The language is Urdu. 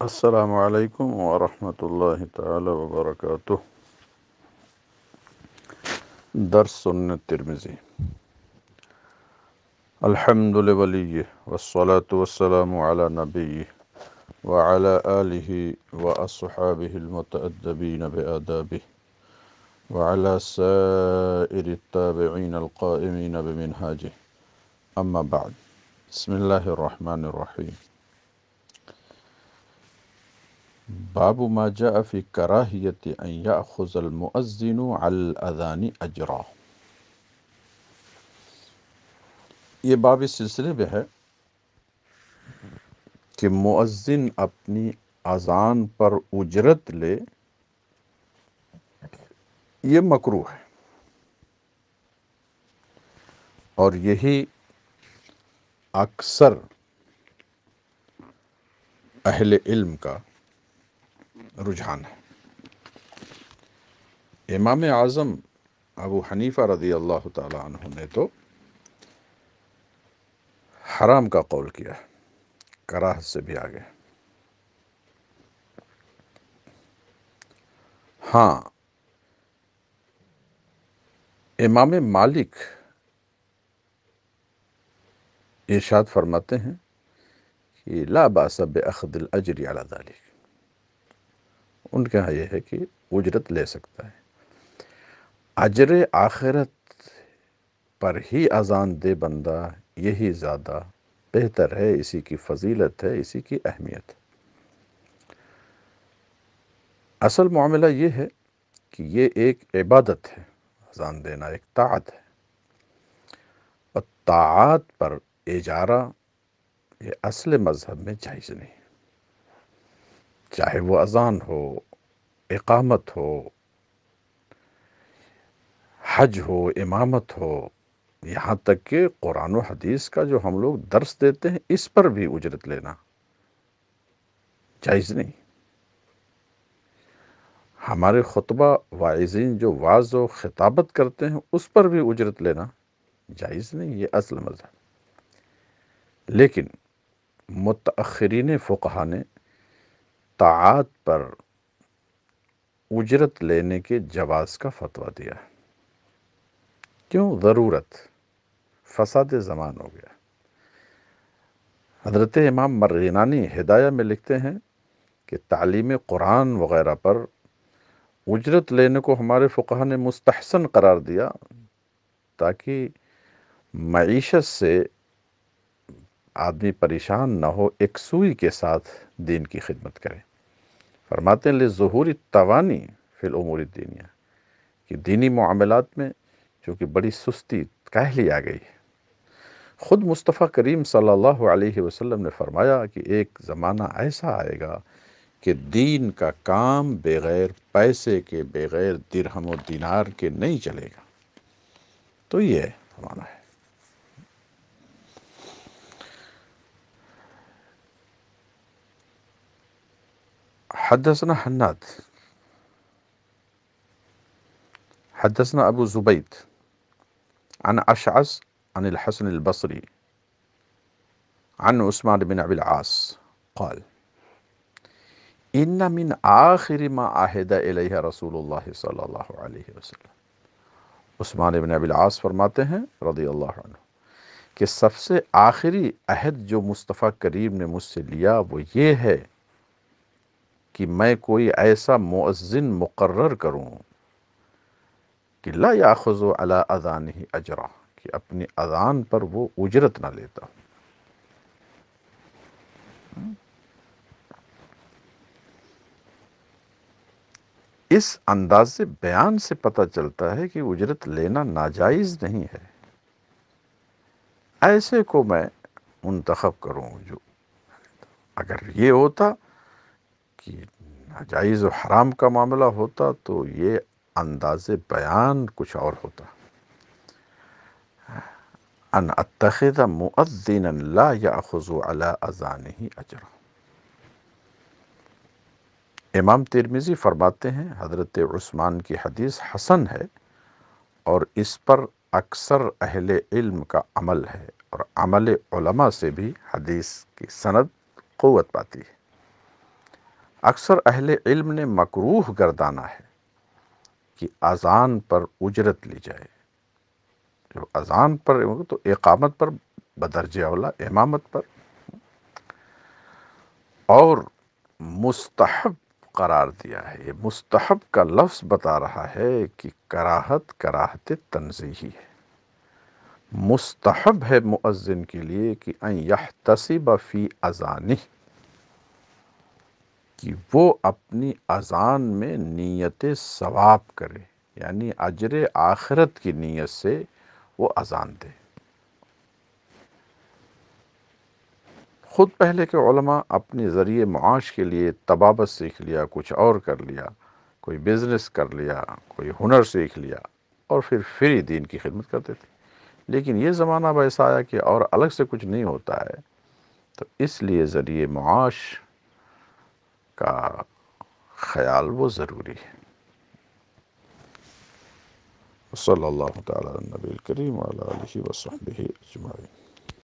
السلام علیکم ورحمۃ اللہ تعالی وبرکاتہ۔ درس سنن ترمذی۔ الحمد لولیہ والصلاة والسلام علی نبیہ وعلی آلہ واصحابہ المتأدبین بآدابہ وعلی سائر التابعین القائمین بمنہاجہ، اما بعد۔ بسم اللہ الرحمن الرحیم۔ باب ما جاء فی کراہیت ان یأخذ المؤذن علی الاذان اجرا۔ یہ باب اس سلسلے میں ہے کہ مؤذن اپنی اذان پر اجرت لے، یہ مکروہ ہے، اور یہی اکثر اہل علم کا رجحان ہے۔ امام اعظم ابو حنیفہ رضی اللہ تعالی عنہ نے تو حرام کا قول کیا ہے، کراہت سے بھی آگے۔ ہاں، امام مالک ارشاد فرماتے ہیں کہ لا باس باخذ الاجر علی ذلک، ان کے ہاں یہ ہے کہ اجرت لے سکتا ہے۔ اجر آخرت پر ہی اذان دے بندہ، یہی زیادہ بہتر ہے، اسی کی فضیلت ہے، اسی کی اہمیت ہے۔ اصل معاملہ یہ ہے کہ یہ ایک عبادت ہے، اذان دینا ایک طاعت ہے، اور طاعات پر اجارہ یہ اصل مذہب میں جائز نہیں، چاہے وہ اذان ہو، اقامت ہو، حج ہو، امامت ہو، یہاں تک کہ قرآن و حدیث کا جو ہم لوگ درس دیتے ہیں اس پر بھی اجرت لینا جائز نہیں۔ ہمارے خطبہ واعظین جو وعظ و خطابت کرتے ہیں اس پر بھی اجرت لینا جائز نہیں، یہ اصل مذہب۔ لیکن متأخرین فقہا نے طاعات پر اجرت لینے کے جواز کا فتویٰ دیا ہے۔ کیوں؟ ضرورت، فساد زمان ہو گیا۔ حضرت امام مرغینانی ہدایہ میں لکھتے ہیں کہ تعلیم قرآن وغیرہ پر اجرت لینے کو ہمارے فقہا نے مستحسن قرار دیا، تاکہ معیشت سے آدمی پریشان نہ ہو، یکسوئی کے ساتھ دین کی خدمت کرے۔ فرماتے ہیں لظہور التوانی فی الامور الدینیہ، کہ دینی معاملات میں چونکہ بڑی سستی کاہلی آ گئی ہے۔ خود مصطفیٰ کریم صلی اللہ علیہ وسلم نے فرمایا کہ ایک زمانہ ایسا آئے گا کہ دین کا کام بغیر پیسے کے، بغیر درہم و دینار کے نہیں چلے گا۔ تو یہ زمانہ ہے۔ حدثنا حناد حدثنا ابو زبید عن اشعث عن الحسن البصری عن عثمان بن ابی العاص قال ان من آخر ما عہد الیہ رسول اللہ صلی اللہ علیہ وسلم۔ عثمان بن ابی العاص فرماتے ہیں رضی اللہ عنہ کہ سب سے آخری عہد جو مصطفیٰ کریم نے مجھ سے لیا وہ یہ ہے کہ میں کوئی ایسا مؤذن مقرر کروں کہ لا یاخذ علی اذانہ اجرا، کہ اپنی اذان پر وہ اجرت نہ لیتا۔ اس انداز بیان سے پتہ چلتا ہے کہ اجرت لینا ناجائز نہیں ہے۔ ایسے کو میں منتخب کروں، جو اگر یہ ہوتا کہ ناجائز و حرام کا معاملہ ہوتا تو یہ انداز بیان کچھ اور ہوتا۔ ان اتخذ مؤذنا لا یاخذ علی اذانہ اجرا۔ امام ترمذی فرماتے ہیں حضرت عثمان کی حدیث حسن ہے، اور اس پر اکثر اہل علم کا عمل ہے، اور عمل علماء سے بھی حدیث کی سند قوت پاتی ہے۔ اکثر اہل علم نے مکروہ گردانا ہے کہ اذان پر اجرت لی جائے. جو اذان پر تو اقامت پر بدرجہ اولا امامت پر، اور مستحب قرار دیا ہے. یہ مستحب کا لفظ بتا رہا ہے کہ کراہت تنزیہی ہے. مستحب ہے مؤذن کے لیے کہ ان یحتسب فی اذانہ، کہ وہ اپنی اذان میں نیت ثواب کرے، یعنی اجر آخرت کی نیت سے وہ اذان دے. خود پہلے کے علماء اپنے ذریعے معاش کے لیے طبابت سیکھ لیا، کچھ اور کر لیا، کوئی بزنس کر لیا، کوئی ہنر سیکھ لیا، اور پھر فری دین کی خدمت کرتے تھے. لیکن یہ زمانہ اب ایسا آیا کہ اور الگ سے کچھ نہیں ہوتا ہے، تو اس لیے ذریعے معاش کا خیال وہ ضروری ہے. صلی اللہ تعالی علی نبی الکریم وعلی آلہ وصحبہ اجمعین.